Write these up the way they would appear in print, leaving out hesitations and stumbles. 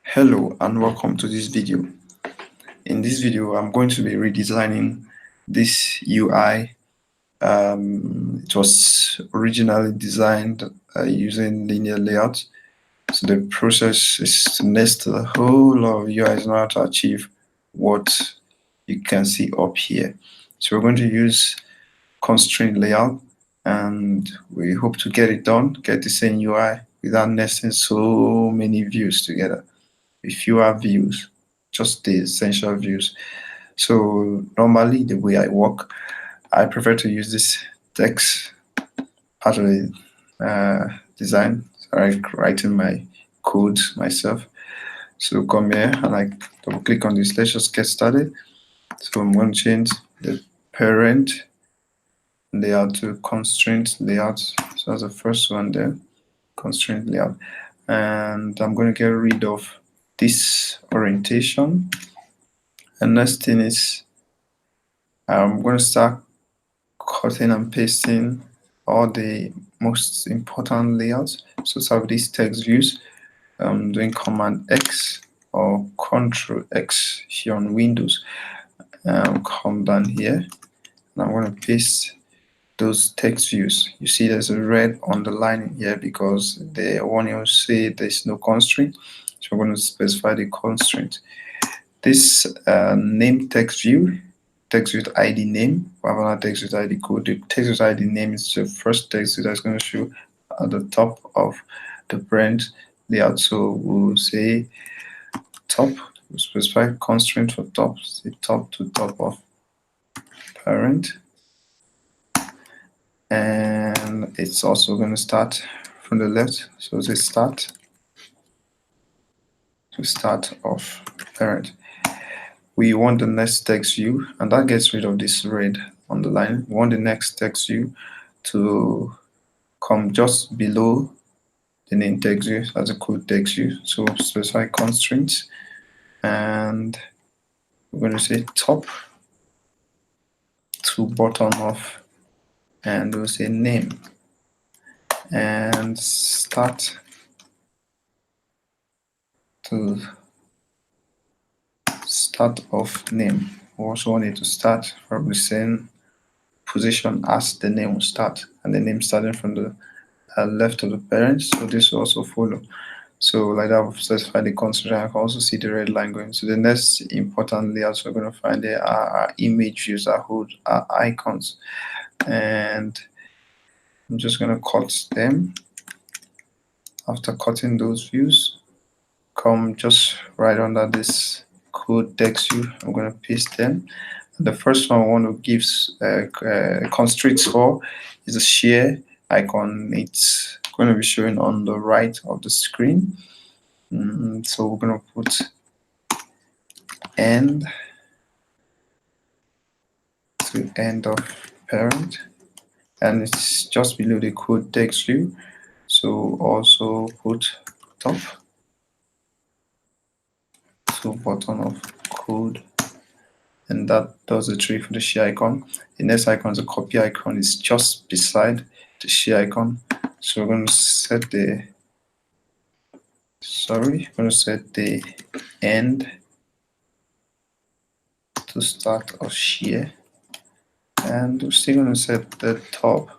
Hello and welcome to this video. In this video, I'm going to be redesigning this UI. It was originally designed using LinearLayout. So the process is to nest a whole lot of UIs in order to achieve what you can see up here. So we're going to use ConstraintLayout, and we hope to get it done, get the same UI without nesting so many views together. With fewer views, just the essential views. So normally the way I work, I prefer to use this text part of the design. So I write in my code myself. So come here and I double click on this. Let's just get started. So I'm going to change the parent layout to constraint layout. So that's the first one there, constraint layout. And I'm going to get rid of this orientation. And next thing is I'm going to start cutting and pasting all the most important layouts. So start with these text views. I'm doing Command X or Control X here on Windows. Come down here and I'm going to paste those text views. You see there's a red underline here because the one you say there's no constraint. So we're going to specify the constraint. This name text view, text with ID name, we have another text with ID code. The text with ID name is the first text that's going to show at the top of the parent layout. So we'll say top, we'll specify constraint for top, say top to top of parent. And it's also going to start from the left. So say start to start of parent. We want the next text view, and that gets rid of this red underline. We want the next text view to come just below the name text view as a code text view. So specify constraints, and we're going to say top to bottom of, and we'll say name, and start to start of name. We also want it to start from the same position as the name will start, and the name starting from the left of the parent. So this will also follow. So like that, we've specified the constraint. I can also see the red line going. So the next important layouts we're going to find there are our image views, our icons, and I'm just going to cut them. After cutting those views, come just right under this code text view. I'm going to paste them. The first one I want to give constraints for is a share icon. It's going to be showing on the right of the screen. So we're going to put end to end of parent, and it's just below the code text view. So also put top to bottom of code, and that does the trick for the share icon. The next icon is a copy icon. It's just beside the share icon. So we're going to set the end to start of share, and we're still going to set the top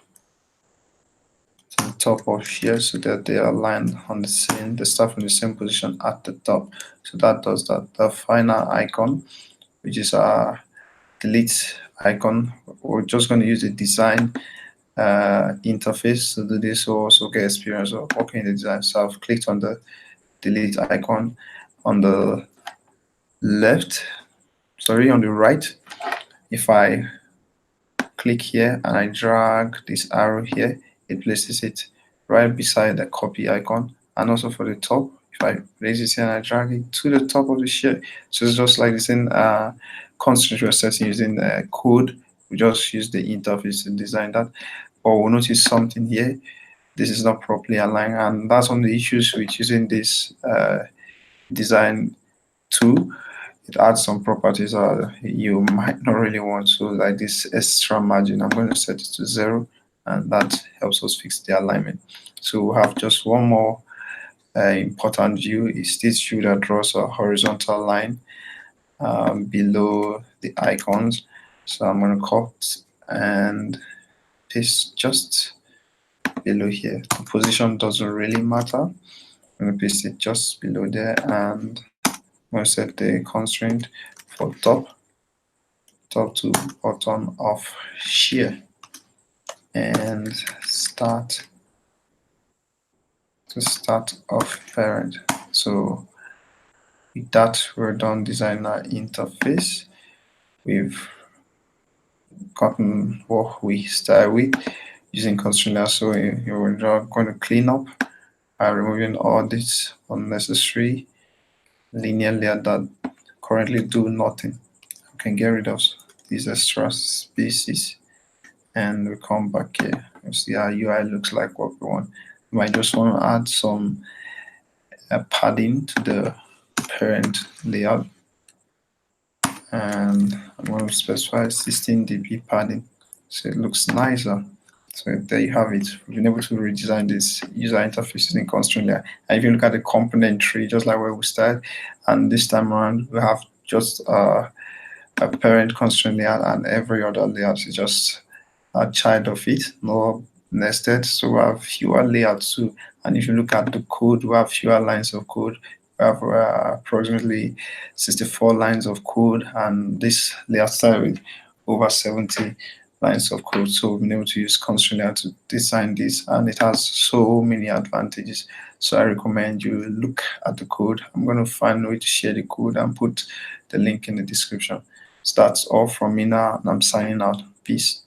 to the top of share so that they are aligned on the same, they start from the same position at the top. So that does that. The final icon, which is our delete icon, we're just going to use the design interface to do this. So also get experience of working in the design. So I've clicked on the delete icon on the left, on the right. If I click here and I drag this arrow here, it places it right beside the copy icon. And also for the top, if I place it here and I drag it to the top of the share, so it's just like the same constraint we're setting using the code. We just use the interface to design that. But we'll notice something here. This is not properly aligned, and that's one of the issues with using this design tool. It adds some properties you might not really want. So like this extra margin, I'm going to set it to 0, and that helps us fix the alignment. So we have just one more important view is this view that draws a horizontal line below the icons. So I'm going to cut and paste just below here. The position doesn't really matter. I'm going to paste it just below there, and I'm going to set the constraint for top to bottom of shear, and start of parent. So with that, we're done designing our interface. We've gotten what we started with using ConstraintLayout. So we're now going to clean up by removing all this unnecessary linear layer that currently do nothing. We can get rid of these extra spaces, and we come back here. You see our UI looks like what we want. You might just want to add some padding to the parent layout, and I'm going to specify 16 dB padding so it looks nicer. So there you have it. We've been able to redesign this user interface using ConstraintLayout. And if you look at the component tree, just like where we started, and this time around we have just a parent constraint layout, and every other layout is just a child of it, no nested. So we have fewer layouts too. And if you look at the code, we have fewer lines of code. We have approximately 64 lines of code, and this layout started with over 70 lines of code. So we've been able to use ConstraintLayout to design this, and it has so many advantages. So I recommend you look at the code. I'm going to find a way to share the code and put the link in the description. So that's all from me now, and I'm signing out. Peace.